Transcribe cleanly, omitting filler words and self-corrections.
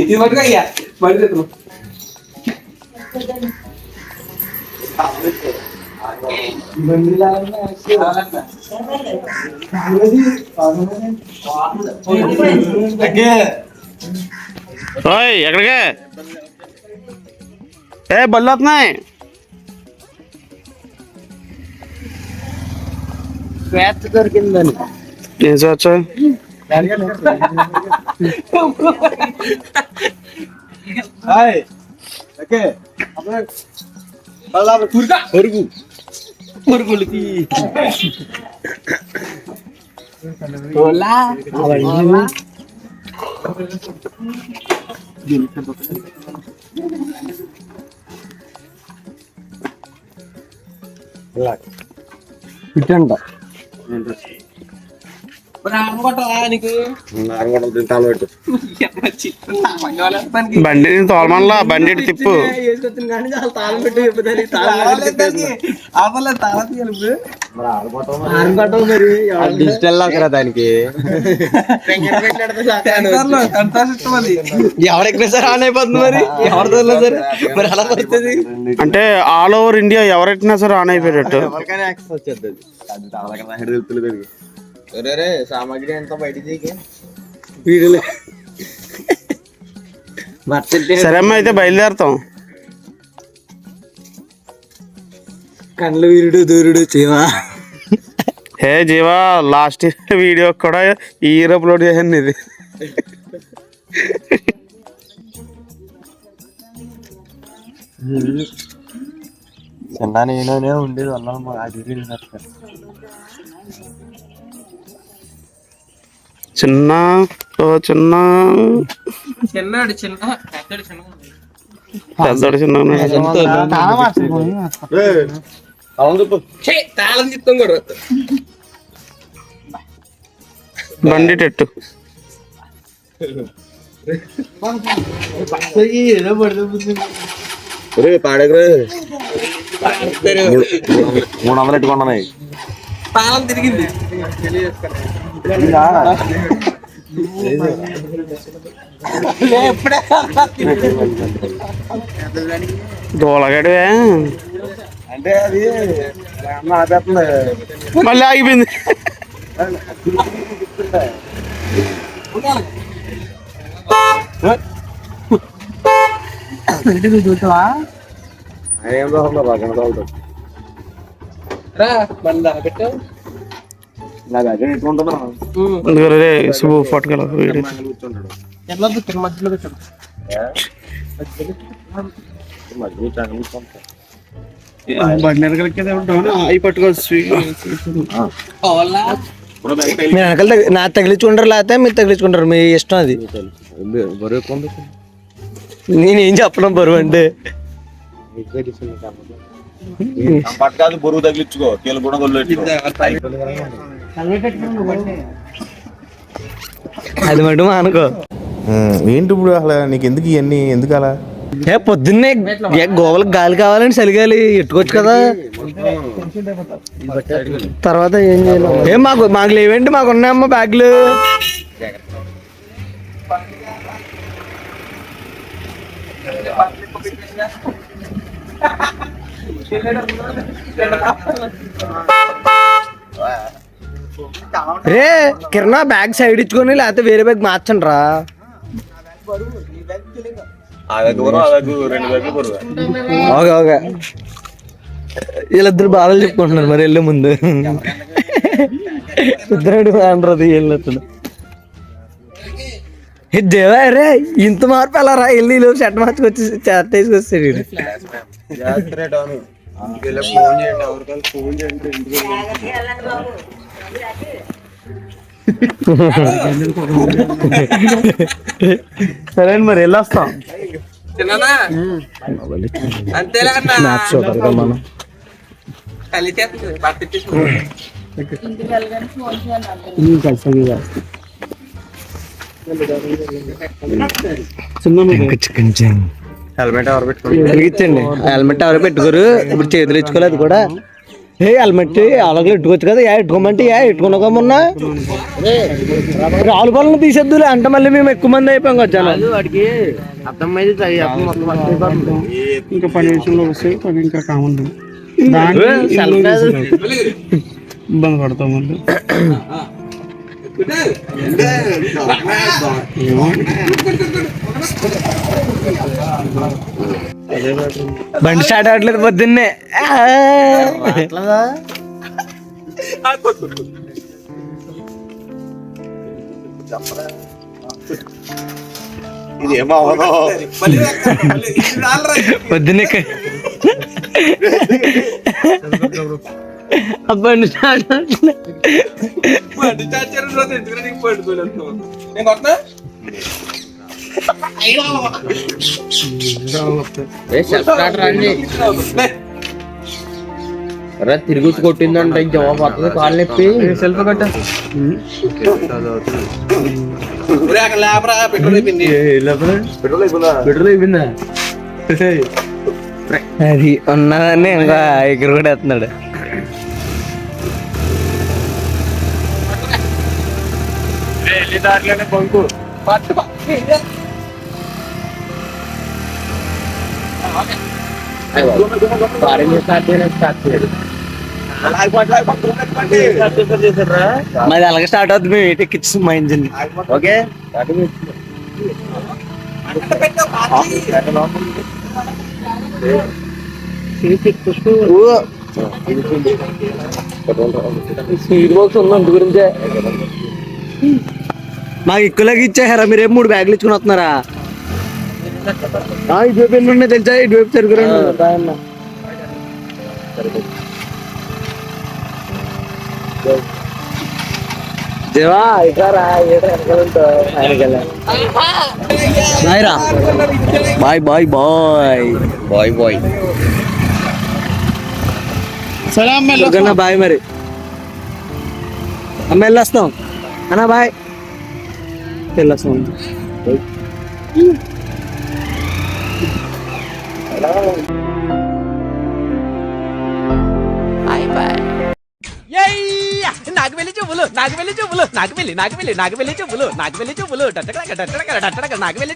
ఇది పట్టుకో అయ్యా మరి ఎక్కడికే ఏ బళ్ళు వస్తున్నాయి స్వేచ్ఛ దొరికిందని ఏం చేయొచ్చు పురుగులకి ఇటంట బండి తోలమల్లా బండి ఇటు తిప్పు డిజిటల్ లాగా దానికి ఎవరెక్కినా సరే ఆన్ అయిపోతుంది మరి ఎవరు తోలినా సరే మరి అలా పడుతుంది అంటే ఆల్ ఓవర్ ఇండియా ఎవరెట్టినా సరే ఆన్ అయిపోయేటట్టు సామాగ్రి ఎంత బయటికి సరే అమ్మా అయితే బయలుదేరుతాం కళ్ళు వీరుడు దూరుడు చీవా హే జీవా లాస్ట్ వీడియో కూడా ఈ ఇయర్ అప్లోడ్ చేసాను ఇది చిన్న నేనే ఉండేది వల్ల చిన్న చిన్న చిన్నాడు పెద్దోడు చిన్న తాళం చిత్తం కూడా బండి టెట్టు పాడగరు 300 ఎట్టుకున్నాయి తాళం తిరిగింది దోలగడివే అంటే అది ఆపేస్తుంది మళ్ళీ ఆగిపోయింది శుభ పట్టుకెళ్ళ బండి వెనకలకి ఉంటాను అవి పట్టుకోవచ్చు మీరు వెనకాల నా తగిలించుకుంటారు లేకపోతే మీరు తగిలించుకుంటారు మీ ఇష్టం అది నేనేం చెప్పడం బరువు అంటే పట్టుకాదు బరువు తగిలించుకో కీలు కూడా అది మటు అనుకో ఏంటి ఇప్పుడు అసలు నీకు ఎందుకు ఇవన్నీ ఎందుకు అలా పొద్దున్నే గోవలకు గాలి కావాలని చలిగాలి ఎట్టుకోవచ్చు కదా తర్వాత ఏం చేయాలి ఏం మాకు లేవేంటి మాకు ఉన్నాయమ్మా బ్యాగులు రే కిరణా బ్యాగ్ సైడ్ ఇచ్చుకొని లేకపోతే వేరే బ్యాగ్ మార్చండి రా ఓకే ఓకే వీళ్ళిద్దరు బాధలు చెప్పుకుంటున్నారు మరి వెళ్ళే ముందు ఇద్దరు అంటారు వెళ్ళినప్పుడు దేవా రే ఇంత మార్పు ఎలా రా వెళ్ళి షర్ట్ మార్చుకొచ్చి షర్ట్ వేసుకొస్తాడు సరే మరి వెళ్ళొస్తాం హెల్మెట్ ఎవరు వెలిగించండి హెల్మెట్ ఎవరు పెట్టుకోరు ఇప్పుడు చేతులు ఇచ్చుకోలేదు కూడా హెల్మెట్ అలాగే ఇట్టుకోవచ్చు కదా ఇట్టుకోమంటే ఇట్టుకున్నాక మొన్న రావుల పాలన తీసేద్దులే అంటే మళ్ళీ మేము ఎక్కువ మంది అయిపోయాం వచ్చాను ఇంకా 10 నిమిషంలో వస్తే పని ఇంకా కామన్ ఇబ్బంది పడతాం మళ్ళీ బండి స్టార్ట్ అవ్వట్లేదు పొద్దున్నే పొద్దున్నే బండి స్టార్ట్ తిరిగి కొట్టిందంటే జవాబు వస్తుంది కాలు నొప్పి సెల్ఫ్ కట్ట పెట్రోల్ అయిపోయిందా అది ఉన్నదాన్ని ఇంకా ఎగురు కూడా వేస్తున్నాడు మాది అలాగే స్టార్ట్ అవుతుంది మేము ఏటి ఎక్కించి మా ఇంజిన్ ఓకే స్పీడ్ బాక్స్ ఉంది గురించే మాకు ఎక్కువలాగా ఇచ్చారా మీరు 3 బ్యాగులు ఇచ్చుకుని వస్తున్నారా ఇటువైపు ఎన్ని ఉన్నాయి తెలుసా ఇటువైపు సరుకురండి దేవా ఇట్లా బాయ్ రా bye bye bye bye bye అన్న బాయ్ మరి అమ్మ వెళ్ళొస్తాం అన్న బాయ్ వెళ్ళొస్తాం నాగవెల్లి చెవులు నాగవెల్లి చెవులు నాగవెల్లి నాగవెల్లి నాగవెల్లి చెవులు నాగవెల్లి చెవులు నాగవెల్లి